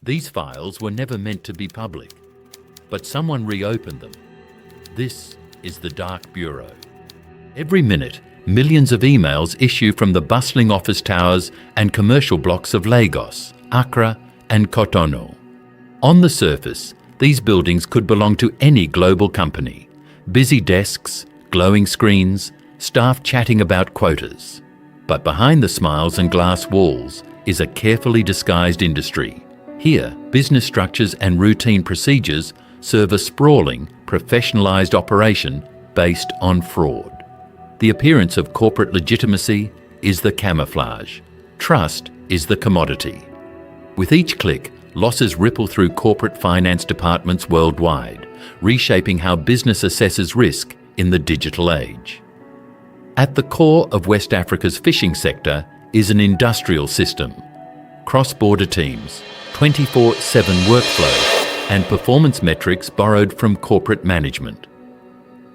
These files were never meant to be public, but someone reopened them. This is the Dark Bureau. Every minute, millions of emails issue from the bustling office towers and commercial blocks of Lagos, Accra, and Cotonou. On the surface, these buildings could belong to any global company. Busy desks, glowing screens, staff chatting about quotas. But behind the smiles and glass walls is a carefully disguised industry. Here, business structures and routine procedures serve a sprawling, professionalized operation based on fraud. The appearance of corporate legitimacy is the camouflage. Trust is the commodity. With each click, losses ripple through corporate finance departments worldwide, reshaping how business assesses risk in the digital age. At the core of West Africa's phishing sector is an industrial system. Cross-border teams, 24/7 workflow, and performance metrics borrowed from corporate management.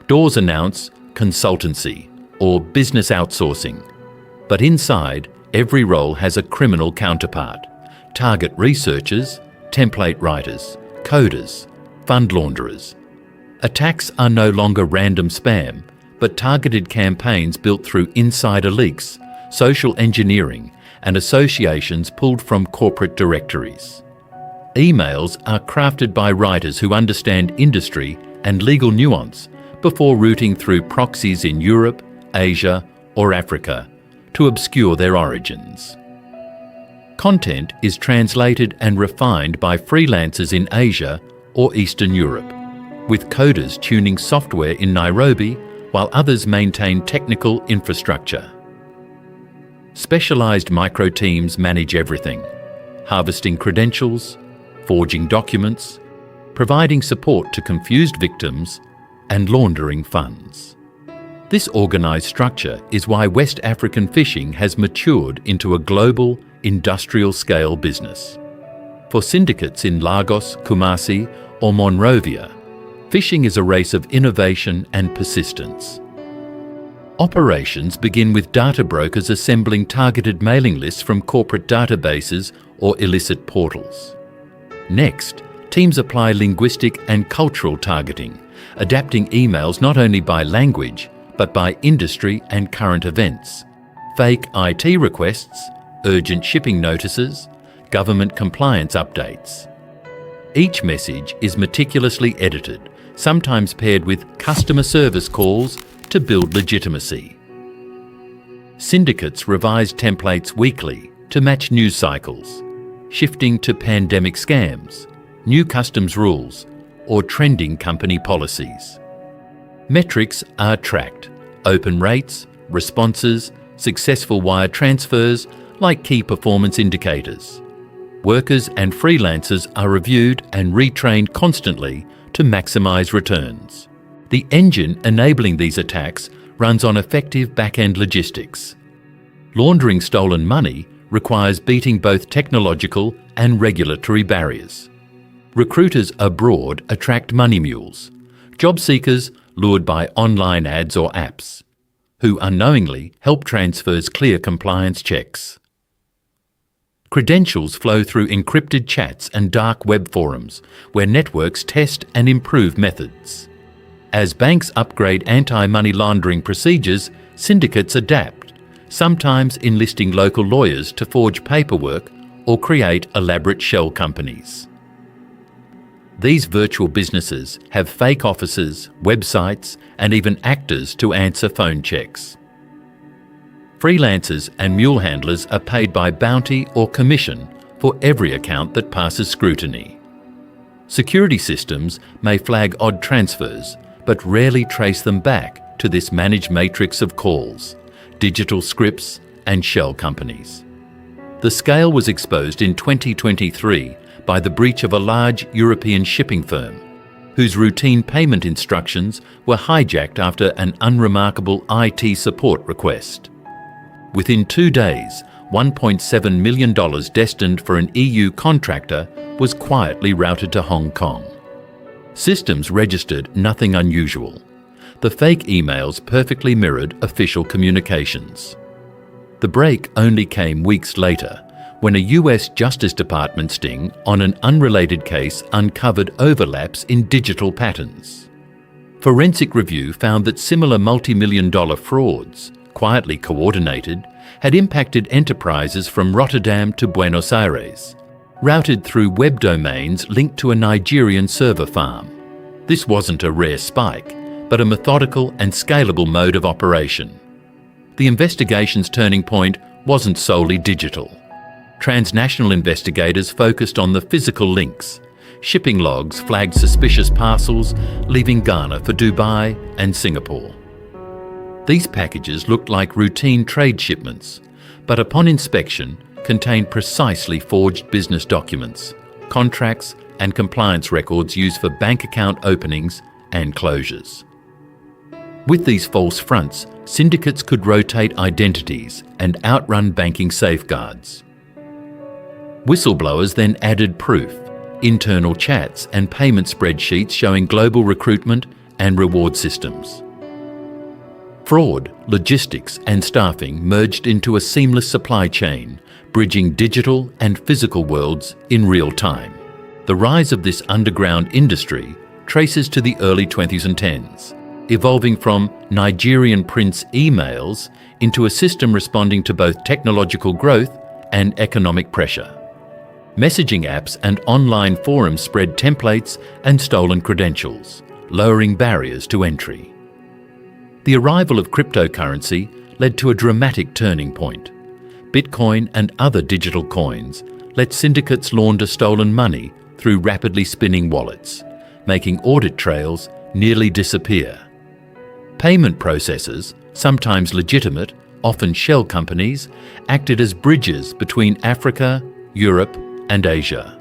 Doors announce consultancy or business outsourcing, but inside, every role has a criminal counterpart. Target researchers, template writers, coders, fund launderers. Attacks are no longer random spam, but targeted campaigns built through insider leaks, social engineering, and associations pulled from corporate directories. Emails are crafted by writers who understand industry and legal nuance before routing through proxies in Europe, Asia, or Africa to obscure their origins. Content is translated and refined by freelancers in Asia or Eastern Europe, with coders tuning software in Nairobi while others maintain technical infrastructure. Specialized micro teams manage everything, harvesting credentials, forging documents, providing support to confused victims, and laundering funds. This organized structure is why West African phishing has matured into a global, industrial-scale business. For syndicates in Lagos, Kumasi, or Monrovia, phishing is a race of innovation and persistence. Operations begin with data brokers assembling targeted mailing lists from corporate databases or illicit portals. Next, teams apply linguistic and cultural targeting, adapting emails not only by language, but by industry and current events. Fake IT requests, urgent shipping notices, government compliance updates. Each message is meticulously edited, sometimes paired with customer service calls to build legitimacy. Syndicates revise templates weekly to match news cycles, shifting to pandemic scams, new customs rules, or trending company policies. Metrics are tracked: open rates, responses, successful wire transfers, like key performance indicators. Workers and freelancers are reviewed and retrained constantly to maximize returns. The engine enabling these attacks runs on effective back-end logistics. Laundering stolen money requires beating both technological and regulatory barriers. Recruiters abroad attract money mules, job seekers lured by online ads or apps, who unknowingly help transfers clear compliance checks. Credentials flow through encrypted chats and dark web forums, where networks test and improve methods. As banks upgrade anti-money laundering procedures, syndicates adapt, sometimes enlisting local lawyers to forge paperwork or create elaborate shell companies. These virtual businesses have fake offices, websites, and even actors to answer phone checks. Freelancers and mule handlers are paid by bounty or commission for every account that passes scrutiny. Security systems may flag odd transfers, but rarely trace them back to this managed matrix of calls, digital scripts, and shell companies. The scale was exposed in 2023 by the breach of a large European shipping firm, whose routine payment instructions were hijacked after an unremarkable IT support request. Within 2 days, $1.7 million destined for an EU contractor was quietly routed to Hong Kong. Systems registered nothing unusual. The fake emails perfectly mirrored official communications. The break only came weeks later, when a US Justice Department sting on an unrelated case uncovered overlaps in digital patterns. Forensic review found that similar multi-million-dollar frauds, quietly coordinated, had impacted enterprises from Rotterdam to Buenos Aires, routed through web domains linked to a Nigerian server farm. This wasn't a rare spike, but a methodical and scalable mode of operation. The investigation's turning point wasn't solely digital. Transnational investigators focused on the physical links. Shipping logs flagged suspicious parcels leaving Ghana for Dubai and Singapore. These packages looked like routine trade shipments, but upon inspection contained precisely forged business documents, contracts and compliance records used for bank account openings and closures. With these false fronts, syndicates could rotate identities and outrun banking safeguards. Whistleblowers then added proof, internal chats and payment spreadsheets showing global recruitment and reward systems. Fraud, logistics and staffing merged into a seamless supply chain, bridging digital and physical worlds in real time. The rise of this underground industry traces to the early 2010s, evolving from Nigerian prince emails into a system responding to both technological growth and economic pressure. Messaging apps and online forums spread templates and stolen credentials, lowering barriers to entry. The arrival of cryptocurrency led to a dramatic turning point. Bitcoin and other digital coins let syndicates launder stolen money through rapidly spinning wallets, making audit trails nearly disappear. Payment processors, sometimes legitimate, often shell companies, acted as bridges between Africa, Europe, and Asia.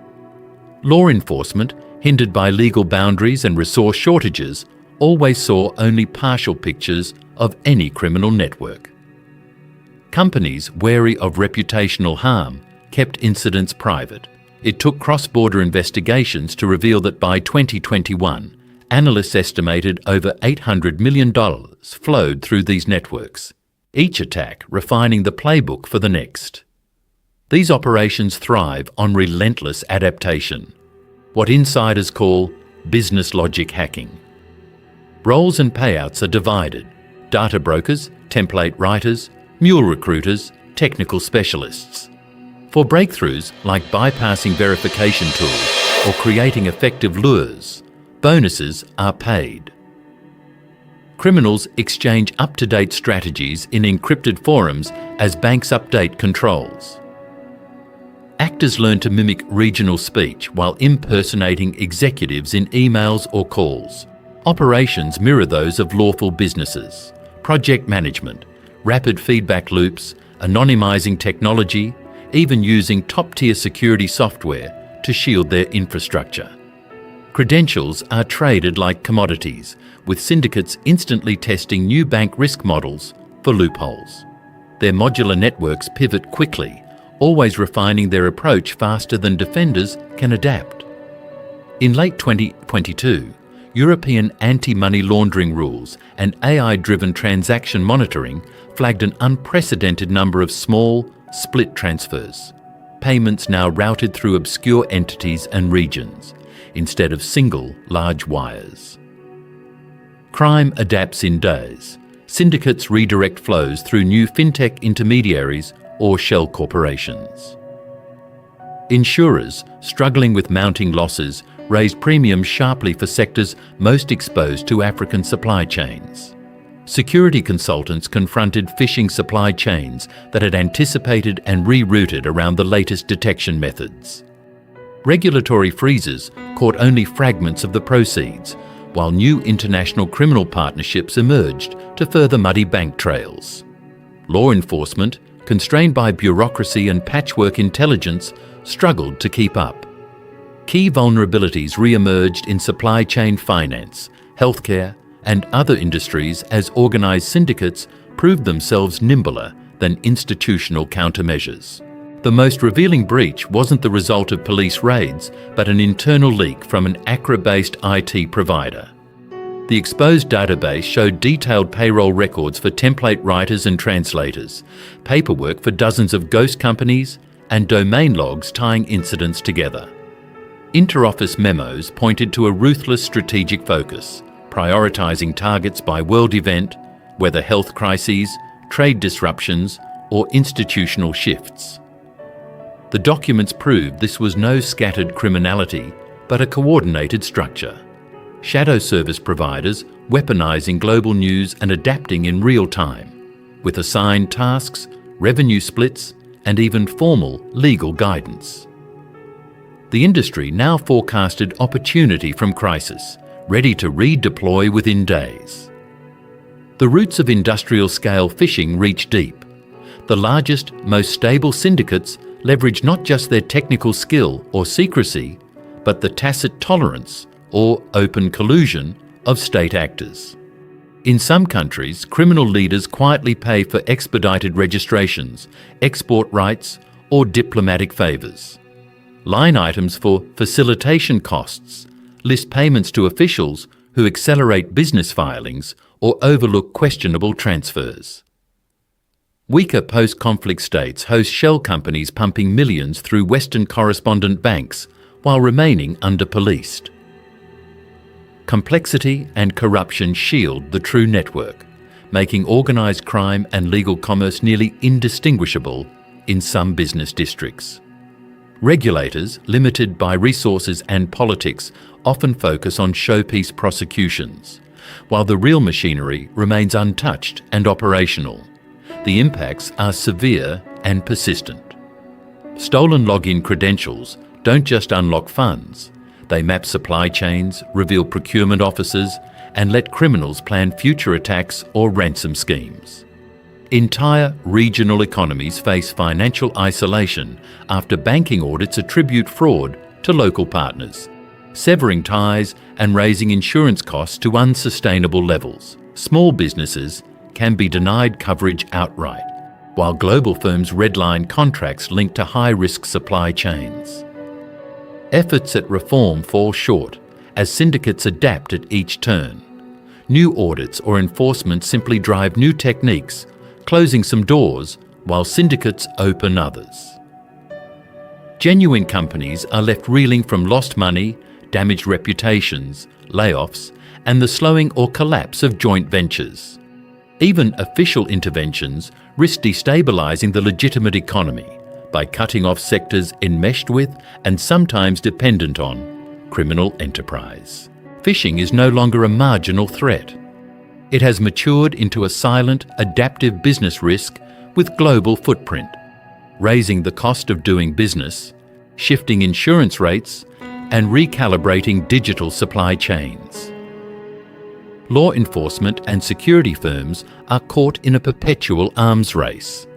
Law enforcement, hindered by legal boundaries and resource shortages, always saw only partial pictures of any criminal network. Companies wary of reputational harm kept incidents private. It took cross-border investigations to reveal that by 2021, analysts estimated over $800 million flowed through these networks, each attack refining the playbook for the next. These operations thrive on relentless adaptation, what insiders call business logic hacking. Roles and payouts are divided: data brokers, template writers, mule recruiters, technical specialists. For breakthroughs like bypassing verification tools or creating effective lures, bonuses are paid. Criminals exchange up-to-date strategies in encrypted forums as banks update controls. Actors learn to mimic regional speech while impersonating executives in emails or calls. Operations mirror those of lawful businesses. Project management, rapid feedback loops, anonymizing technology, even using top-tier security software to shield their infrastructure. Credentials are traded like commodities, with syndicates instantly testing new bank risk models for loopholes. Their modular networks pivot quickly, always refining their approach faster than defenders can adapt. In late 2022, European anti-money laundering rules and AI-driven transaction monitoring flagged an unprecedented number of small, split transfers, payments now routed through obscure entities and regions, instead of single, large wires. Crime adapts in days. Syndicates redirect flows through new fintech intermediaries or shell corporations. Insurers, struggling with mounting losses, raised premiums sharply for sectors most exposed to African supply chains. Security consultants confronted phishing supply chains that had anticipated and rerouted around the latest detection methods. Regulatory freezes caught only fragments of the proceeds, while new international criminal partnerships emerged to further muddy bank trails. Law enforcement, constrained by bureaucracy and patchwork intelligence, struggled to keep up. Key vulnerabilities re-emerged in supply chain finance, healthcare, and other industries as organised syndicates proved themselves nimbler than institutional countermeasures. The most revealing breach wasn't the result of police raids, but an internal leak from an Accra-based IT provider. The exposed database showed detailed payroll records for template writers and translators, paperwork for dozens of ghost companies, and domain logs tying incidents together. Inter-office memos pointed to a ruthless strategic focus, prioritising targets by world event, whether health crises, trade disruptions, or institutional shifts. The documents proved this was no scattered criminality, but a coordinated structure. Shadow service providers weaponising global news and adapting in real time, with assigned tasks, revenue splits, and even formal legal guidance. The industry now forecasted opportunity from crisis, ready to redeploy within days. The roots of industrial-scale phishing reach deep. The largest, most stable syndicates leverage not just their technical skill or secrecy, but the tacit tolerance or open collusion of state actors. In some countries, criminal leaders quietly pay for expedited registrations, export rights, or diplomatic favours. Line items for facilitation costs list payments to officials who accelerate business filings or overlook questionable transfers. Weaker post-conflict states host shell companies pumping millions through Western correspondent banks while remaining under-policed. Complexity and corruption shield the true network, making organised crime and legal commerce nearly indistinguishable in some business districts. Regulators, limited by resources and politics, often focus on showpiece prosecutions, while the real machinery remains untouched and operational. The impacts are severe and persistent. Stolen login credentials don't just unlock funds, they map supply chains, reveal procurement offices, and let criminals plan future attacks or ransom schemes. Entire regional economies face financial isolation after banking audits attribute fraud to local partners, severing ties and raising insurance costs to unsustainable levels. Small businesses can be denied coverage outright, while global firms redline contracts linked to high-risk supply chains. Efforts at reform fall short as syndicates adapt at each turn. New audits or enforcement simply drive new techniques, closing some doors while syndicates open others. Genuine companies are left reeling from lost money, damaged reputations, layoffs, and the slowing or collapse of joint ventures. Even official interventions risk destabilising the legitimate economy by cutting off sectors enmeshed with and sometimes dependent on criminal enterprise. Phishing is no longer a marginal threat. It has matured into a silent, adaptive business risk with global footprint, raising the cost of doing business, shifting insurance rates, and recalibrating digital supply chains. Law enforcement and security firms are caught in a perpetual arms race.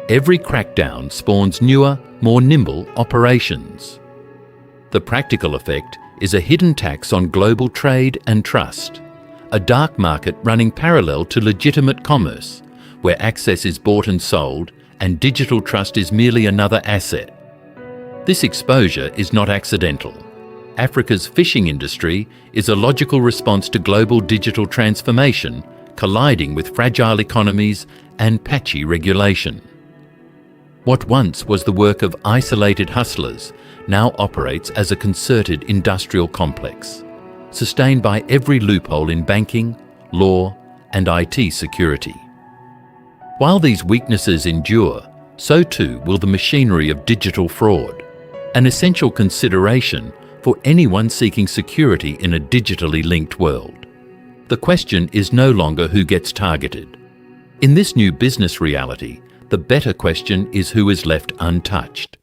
Every crackdown spawns newer, more nimble operations. The practical effect is a hidden tax on global trade and trust, a dark market running parallel to legitimate commerce, where access is bought and sold and digital trust is merely another asset. This exposure is not accidental. Africa's phishing industry is a logical response to global digital transformation, colliding with fragile economies and patchy regulation. What once was the work of isolated hustlers now operates as a concerted industrial complex, sustained by every loophole in banking, law, and IT security. While these weaknesses endure, so too will the machinery of digital fraud, an essential consideration for anyone seeking security in a digitally linked world. The question is no longer who gets targeted. In this new business reality, the better question is who is left untouched.